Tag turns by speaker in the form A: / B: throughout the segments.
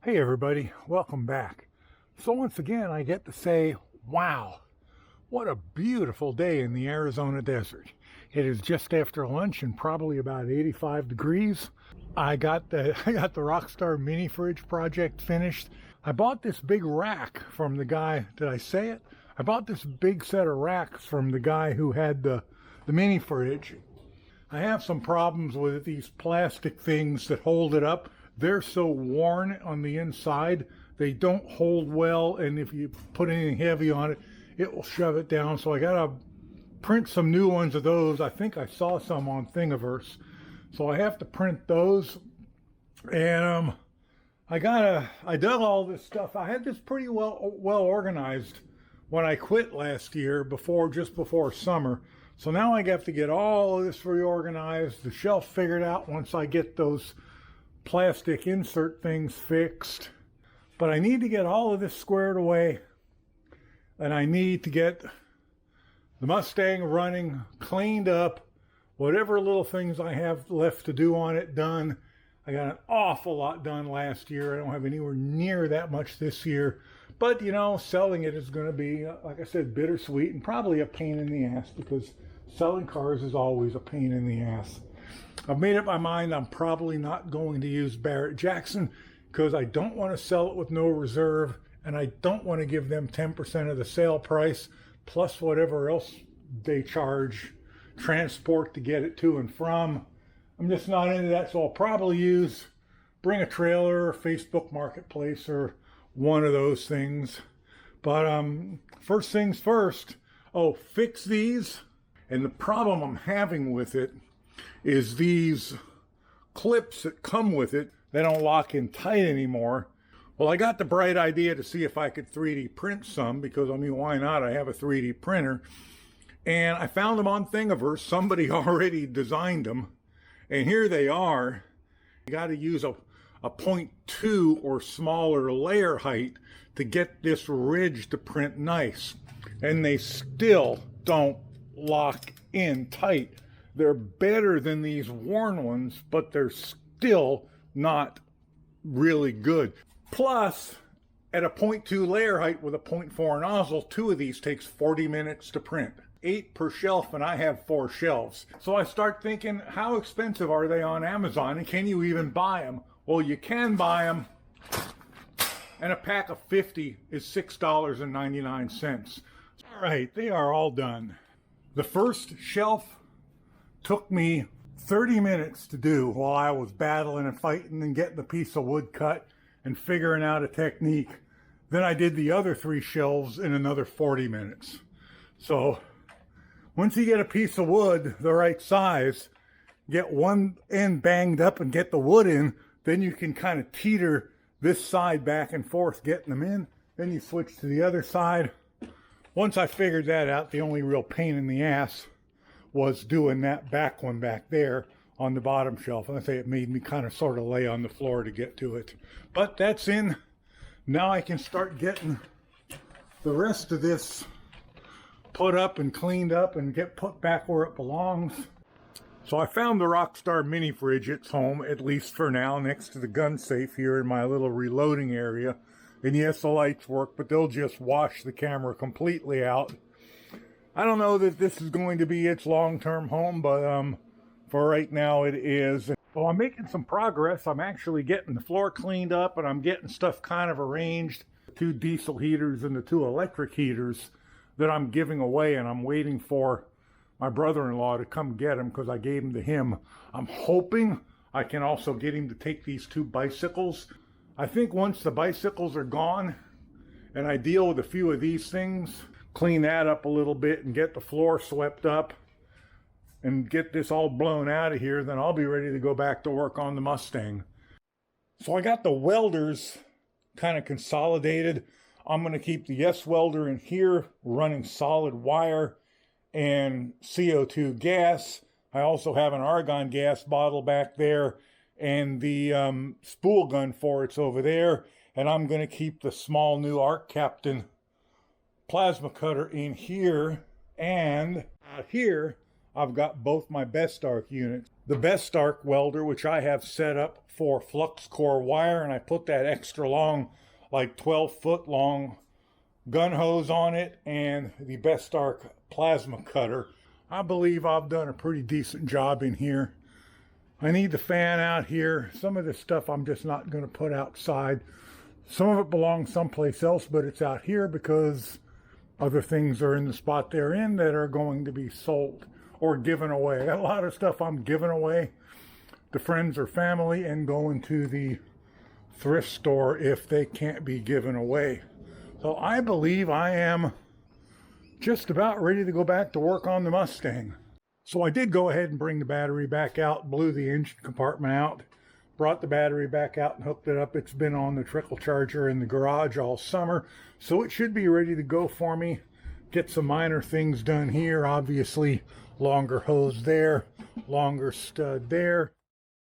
A: Hey everybody, welcome back. So once again I get to say, wow, what a beautiful day in the Arizona desert. It is just after lunch and probably about 85 degrees. I got the Rockstar mini fridge project finished. I bought this big rack from the guy, did I say it? I bought this big set of racks from the guy who had the mini fridge. I have some problems with these plastic things that hold it up. They're so worn on the inside, they don't hold well, and if you put anything heavy on it, it will shove it down. So I gotta print some new ones of those. I think I saw some on Thingiverse. So I have to print those. And I dug all this stuff. I had this pretty well organized when I quit last year, just before summer. So now I have to get all of this reorganized, the shelf figured out once I get those plastic insert things fixed. But I need to get all of this squared away, and I need to get the Mustang running, cleaned up, whatever little things I have left to do on it done. I got an awful lot done last year. I don't have anywhere near that much this year. But, you know, selling it is going to be, like I said, bittersweet and probably a pain in the ass, because selling cars is always a pain in the ass. I've made up my mind I'm probably not going to use Barrett-Jackson because I don't want to sell it with no reserve, and I don't want to give them 10% of the sale price plus whatever else they charge transport to get it to and from. I'm just not into that, so I'll probably bring a trailer or Facebook Marketplace or one of those things. But first things first, fix these. And the problem I'm having with it is these clips that come with it, they don't lock in tight anymore. Well, I got the bright idea to see if I could 3D print some, because I mean, why not? I have a 3D printer. And I found them on Thingiverse. Somebody already designed them. And here they are. You got to use a 0.2 or smaller layer height to get this ridge to print nice. And they still don't lock in tight. They're better than these worn ones, but they're still not really good. Plus, at a 0.2 layer height with a 0.4 nozzle, 2 of these takes 40 minutes to print. 8 per shelf, and I have 4 shelves. So I start thinking, how expensive are they on Amazon, and can you even buy them? Well, you can buy them, and a pack of 50 is $6.99. All right, they are all done. The first shelf took me 30 minutes to do while I was battling and fighting and getting the piece of wood cut and figuring out a technique. Then I did the other 3 shelves in another 40 minutes. So once you get a piece of wood the right size, get one end banged up and get the wood in, then you can kind of teeter this side back and forth getting them in. Then you switch to the other side. Once I figured that out, the only real pain in the ass was doing that back one back there on the bottom shelf. And I say it made me kind of sort of lay on the floor to get to it. But that's in. Now I can start getting the rest of this put up and cleaned up and get put back where it belongs. So I found the Rockstar mini fridge. It's home, at least for now, next to the gun safe here in my little reloading area. And yes, the lights work, but they'll just wash the camera completely out. I don't know that this is going to be its long-term home, but for right now it is. Well, I'm making some progress. I'm actually getting the floor cleaned up, and I'm getting stuff kind of arranged. 2 diesel heaters and the 2 electric heaters that I'm giving away, and I'm waiting for my brother-in-law to come get them because I gave them to him. I'm hoping I can also get him to take these 2 bicycles. I think once the bicycles are gone and I deal with a few of these things, clean that up a little bit and get the floor swept up and get this all blown out of here, then I'll be ready to go back to work on the Mustang. So I got the welders kind of consolidated. I'm going to keep the yes welder in here running solid wire and CO2 gas. I also have an argon gas bottle back there, and the spool gun for it's over there. And I'm going to keep the small new Arc Captain plasma cutter in here, and out here I've got both my best arc units. the best arc welder, which I have set up for flux core wire, and I put that extra long, like 12-foot long gun hose on it, and the best arc plasma cutter. I believe I've done a pretty decent job in here. I need the fan out here. Some of this stuff I'm just not going to put outside. Some of it belongs someplace else, but it's out here because other things are in the spot they're in that are going to be sold or given away. A lot of stuff I'm giving away to friends or family and going to the thrift store if they can't be given away. So I believe I am just about ready to go back to work on the Mustang. So I did go ahead and bring the battery back out, blew the engine compartment out, brought the battery back out and hooked it up. It's been on the trickle charger in the garage all summer, so it should be ready to go for me. Get some minor things done here. Obviously, longer hose there, longer stud there.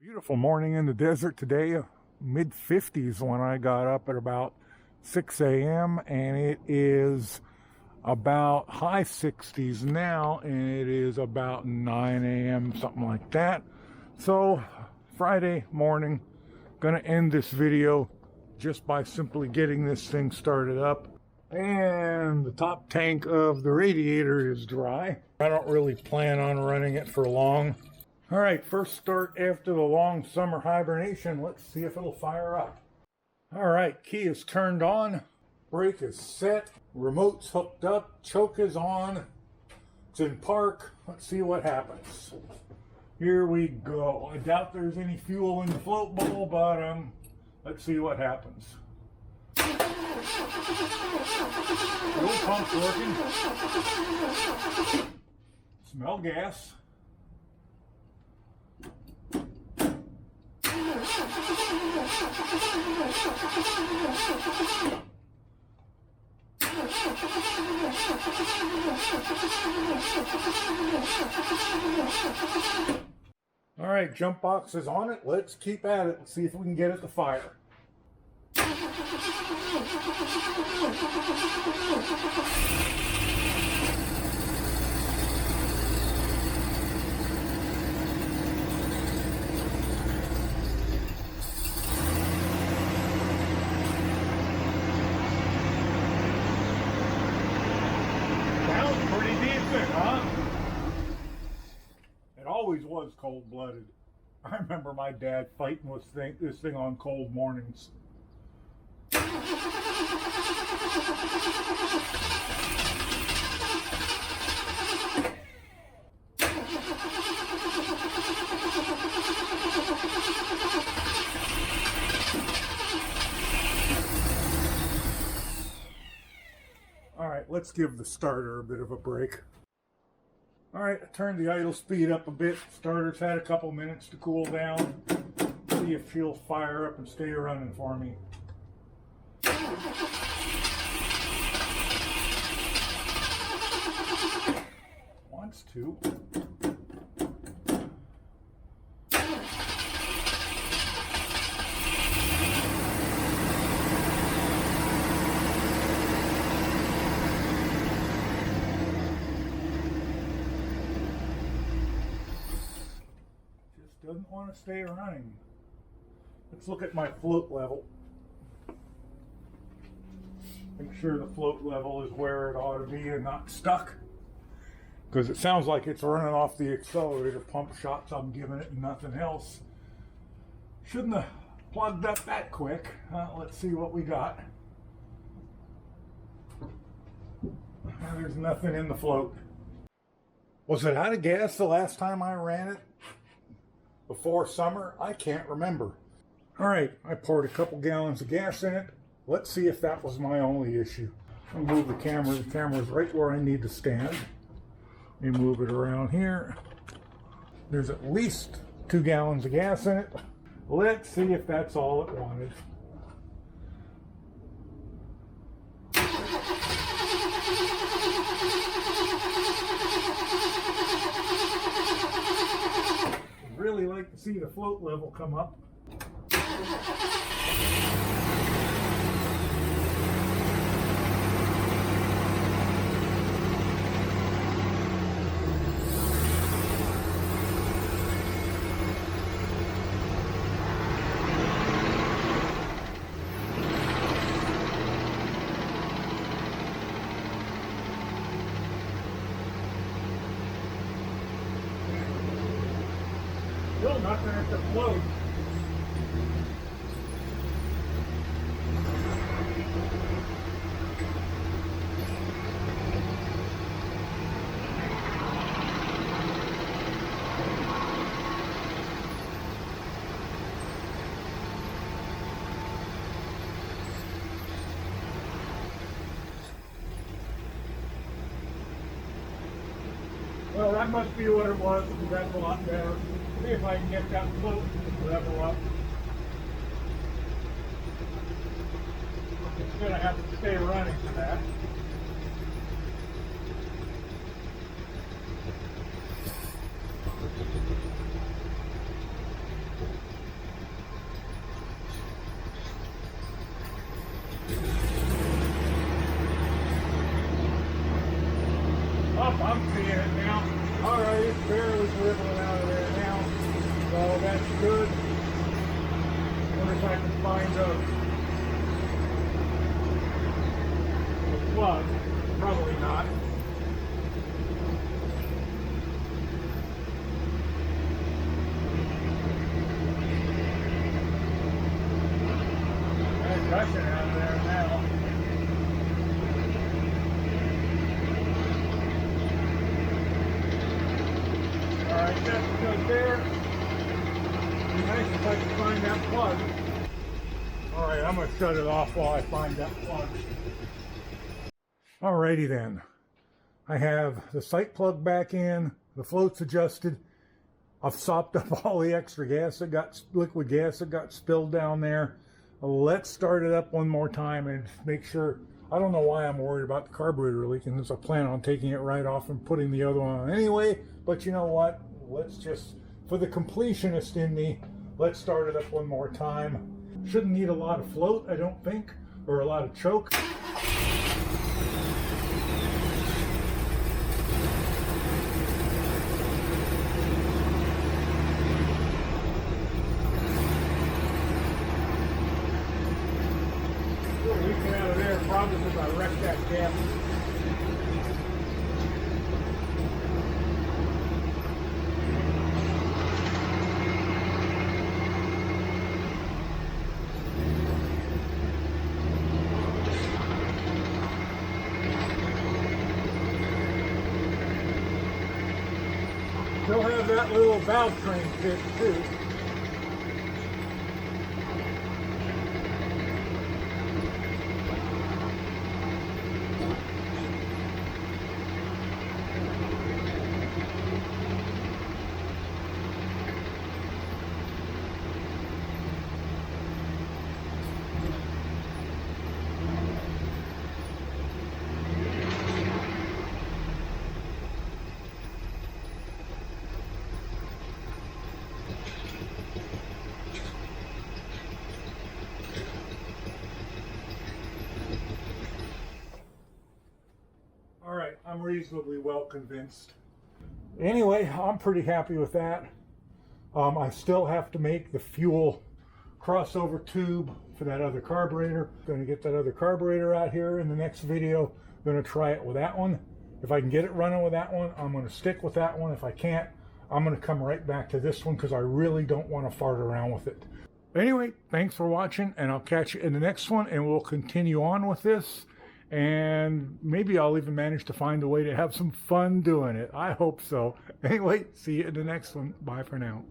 A: Beautiful morning in the desert today, mid-50s when I got up at about 6 a.m. and it is about high 60s now, and it is about 9 a.m., something like that. So Friday morning, gonna end this video just by simply getting this thing started up, and the top tank of the radiator is dry. I don't really plan on running it for long. All right, first start after the long summer hibernation. Let's see if it'll fire up. All right, key is turned on, brake is set, remote's hooked up, choke is on, it's in park. Let's see what happens. Here we go. I doubt there's any fuel in the float bowl, but let's see what happens. Fuel pump's working. Smell gas. All right, jump box is on it. Let's keep at it and see if we can get it to fire. Sounds pretty decent, huh? It always was cold-blooded. I remember my dad fighting with this thing on cold mornings. All right, let's give the starter a bit of a break. All right, I turned the idle speed up a bit. Starter's had a couple minutes to cool down. See if she'll fire up and stay running for me. Wants to. Doesn't want to stay running. Let's look at my float level. Make sure the float level is where it ought to be and not stuck. Because it sounds like it's running off the accelerator pump shots I'm giving it and nothing else. Shouldn't have plugged up that quick. Let's see what we got. There's nothing in the float. Was it out of gas the last time I ran it? Before summer? I can't remember. All right, I poured a couple gallons of gas in it. Let's see if that was my only issue. I'll move the camera. The camera's right where I need to stand. Let me move it around here. There's at least 2 gallons of gas in it. Let's see if that's all it wanted. Really like to see the float level come up. nothing at the float. Well, that must be what it was, because that's a lot better. See if I can get that float to level up. It's going to have to stay running for that. Oh, I'm seeing it now. All right, it's barely dribbling out of there now. So that's good. Wonder if I can find the plug. Probably not. It's gushing out of there now. Alright, that's good there. It'd be nice if I could find that plug. Alright, I'm going to shut it off while I find that plug. Alrighty then. I have the sight plug back in, the float's adjusted. I've sopped up all the extra gas that got, liquid gas that got spilled down there. Let's start it up one more time and make sure. I don't know why I'm worried about the carburetor leaking, since I plan on taking it right off and putting the other one on anyway. But you know what? Let's just, for the completionist in me, let's start it up one more time. Shouldn't need a lot of float, I don't think, or a lot of choke. Leaking out of there, probably because I wrecked that gap. Still have that little valve train kit too. All right, I'm reasonably well convinced. Anyway, I'm pretty happy with that. I still have to make the fuel crossover tube for that other carburetor. Going to get that other carburetor out here in the next video. Going to try it with that one. If I can get it running with that one, I'm going to stick with that one. If I can't, I'm going to come right back to this one because I really don't want to fart around with it. Anyway, thanks for watching, and I'll catch you in the next one, and we'll continue on with this. And maybe I'll even manage to find a way to have some fun doing it. I hope so. Anyway, see you in the next one. Bye for now.